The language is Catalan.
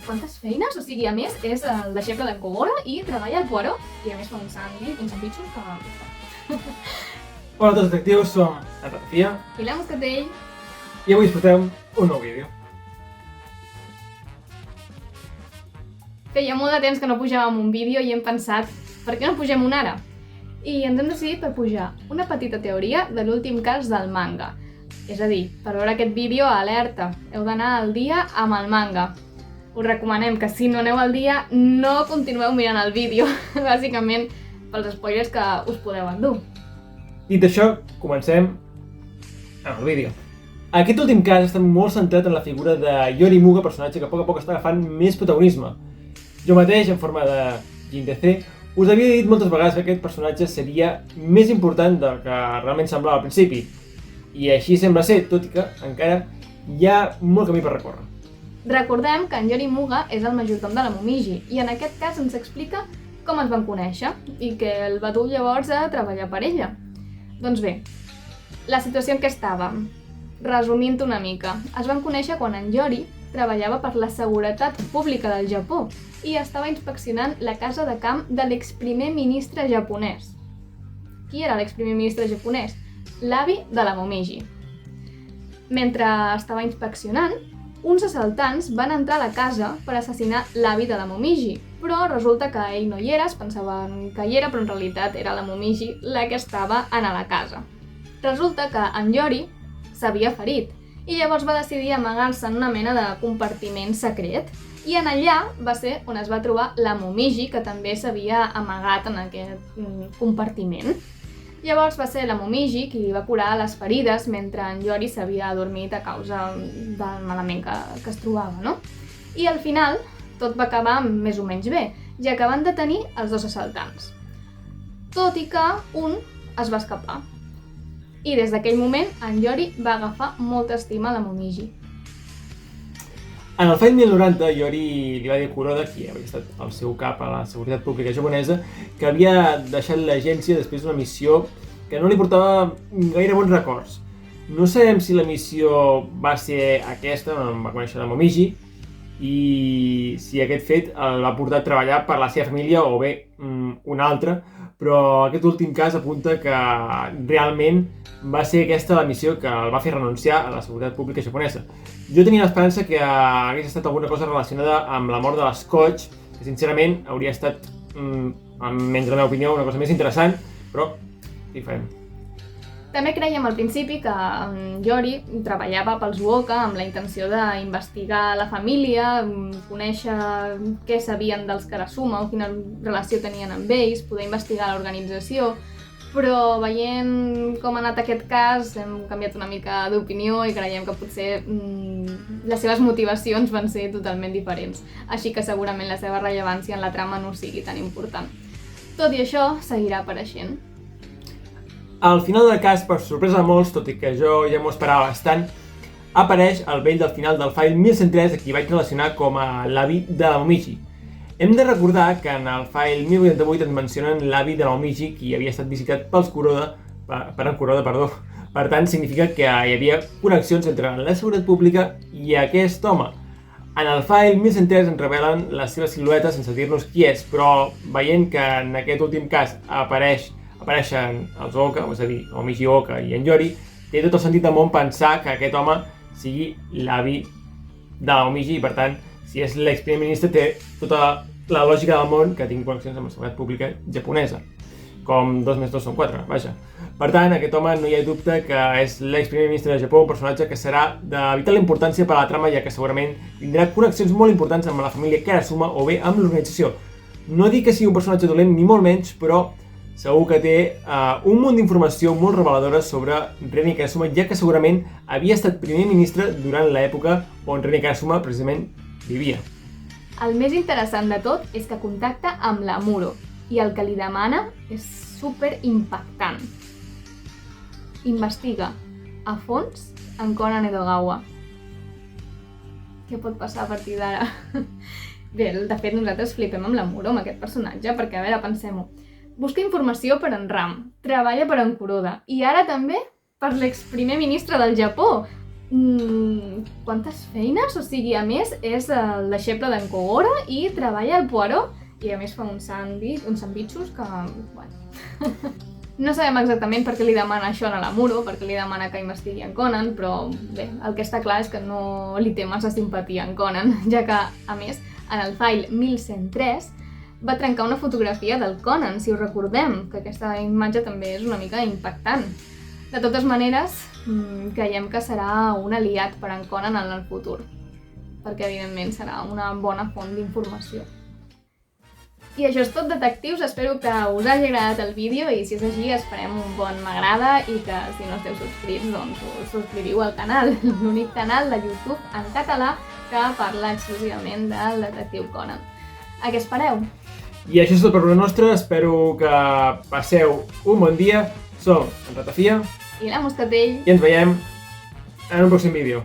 quantes feines? O sigui, a més, és el deixeble d'en Kogoro i treballa al Poirot. I a més fa un sandwich que... Hola a tots detectius, som en Ratafia I la Moscatell. i avui us portem un nou vídeo. Feia molt de temps que no pujàvem un vídeo i hem pensat, per què no pugem un ara? I ens hem decidit per pujar una petita teoria de l'últim cas del manga. És a dir, per veure aquest vídeo, alerta, heu d'anar al dia amb el manga. Us recomanem que si no aneu al dia, no continueu mirant el vídeo, bàsicament pels spoilers que us podeu endur. Dit això, comencem amb el vídeo. Aquest últim cas està molt centrat en la figura de Yorimuga, personatge que a poc està agafant més protagonisme. Jo mateix, en forma de GINDC, us havia dit moltes vegades que aquest personatge seria més important del que realment semblava al principi. I així sembla ser, tot i que encara hi ha molt camí per recórrer. Recordem que en Yorimuga és el majordom de la Momiji i en aquest cas ens explica com es van conèixer i que el va dur llavors a treballar per ella. Doncs bé, la situació en què estàvem, resumint una mica, es van conèixer quan en Yori treballava per la seguretat pública del Japó i estava inspeccionant la casa de camp de l'exprimer ministre japonès. Qui era l'exprimer ministre japonès? L'avi de la Momiji. Mentre estava inspeccionant, uns assaltants van entrar a la casa per assassinar l'avi de la Momiji, però resulta que ell no hi era, es pensaven que hi era, però en realitat era la Momiji la que estava a la casa. Resulta que en Yori s'havia ferit i llavors va decidir amagar-se en una mena de compartiment secret i en allà va ser on es va trobar la Momiji, que també s'havia amagat en aquest compartiment. Llavors va ser la Momiji qui li va curar les ferides mentre en Yori s'havia adormit a causa del malament que es trobava, no? I al final tot va acabar més o menys bé, ja que van detenir els dos assaltants. Tot i que un es va escapar. I des d'aquell moment en Yori va agafar molta estima a la Momiji. En el Fight 1090, Yori li va dir a Kuroda, qui havia estat el seu cap a la seguretat pública japonesa, que havia deixat l'agència després d'una missió que no li portava gaire bons records. No sabem si la missió va ser aquesta, on va conèixer la Momiji, i si aquest fet el va portar a treballar per la seva família o bé una altra, però aquest últim cas apunta que realment va ser aquesta la missió que el va fer renunciar a la seguretat pública japonesa. Jo tenia l'esperança que hagués estat alguna cosa relacionada amb la mort de l'Scotch, que sincerament hauria estat, almenys la meva opinió, una cosa més interessant, però què hi farem? També creiem al principi que Yori treballava pels Uoka amb la intenció d'investigar la família, conèixer què sabien dels Karasuma o quina relació tenien amb ells, poder investigar l'organització, però veient com ha anat aquest cas hem canviat una mica d'opinió i creiem que potser les seves motivacions van ser totalment diferents, així que segurament la seva rellevància en la trama no sigui tan important. Tot i això, seguirà apareixent. Al final del cas, per sorpresa de molts, tot i que jo ja m'ho esperava bastant, apareix el vell del final del file 1103, a qui vaig relacionar com a l'avi de la Momiji. Hem de recordar que en el file 1088 ens mencionen l'avi de la Momiji, qui havia estat visitat pels Kuroda, per en Kuroda, perdó. Per tant, significa que hi havia connexions entre la seguretat pública i aquest home. En el file 1103 ens revelen la seva silueta sense dir-nos qui és, però veient que en aquest últim cas apareixen els Oka, és a dir, Momiji Oka i en Yori, té tot el sentit del món pensar que aquest home sigui l'avi de la Momiji i, per tant, si és l'exprimer ministre, té tota la lògica del món que tingui connexions amb la seguretat pública japonesa. Com 2 més 2 són 4, vaja. Per tant, aquest home no hi ha dubte que és l'exprimer ministre de Japó, un personatge que serà de vital importància per a la trama, ja que segurament tindrà connexions molt importants amb la família Karasuma o bé amb l'organització. No dic que sigui un personatge dolent, ni molt menys, però segur que té un munt d'informació molt reveladora sobre Reni Karasuma, ja que segurament havia estat primer ministre durant l'època on Reni Karasuma precisament vivia. El més interessant de tot és que contacta amb la Muro i el que li demana és super impactant. Investiga a fons en Conan Edogawa. Què pot passar a partir d'ara? Bé, de fet nosaltres flipem amb la Muro, amb aquest personatge, perquè a veure, pensem-ho. Busca informació per en Ram, treballa per en Kuroda i ara també per l'exprimer ministre del Japó. Quantes feines? O sigui, a més, és el deixeble d'en Kogoro i treballa al Poirot i a més fa uns sandvitxos que... bueno... No sabem exactament per què li demana això a l'Amuro, per què li demana que investigui en Conan, però bé, el que està clar és que no li té massa simpatia en Conan, ja que, a més, en el file 1103 va trencar una fotografia del Conan, si us recordem, que aquesta imatge també és una mica impactant. De totes maneres, creiem que serà un aliat per en Conan en el futur, perquè evidentment serà una bona font d'informació. I això és tot, detectius, espero que us hagi agradat el vídeo i si és així esperem un bon m'agrada i que si no esteu subscrits doncs us subscriviu al canal, l'únic canal de YouTube en català que parla exclusivament del detectiu Conan. A què espereu? I això és tot per la nostra, espero que passeu un bon dia. Som en Ratafia I la Moscatell. i ens veiem en un pròxim vídeo.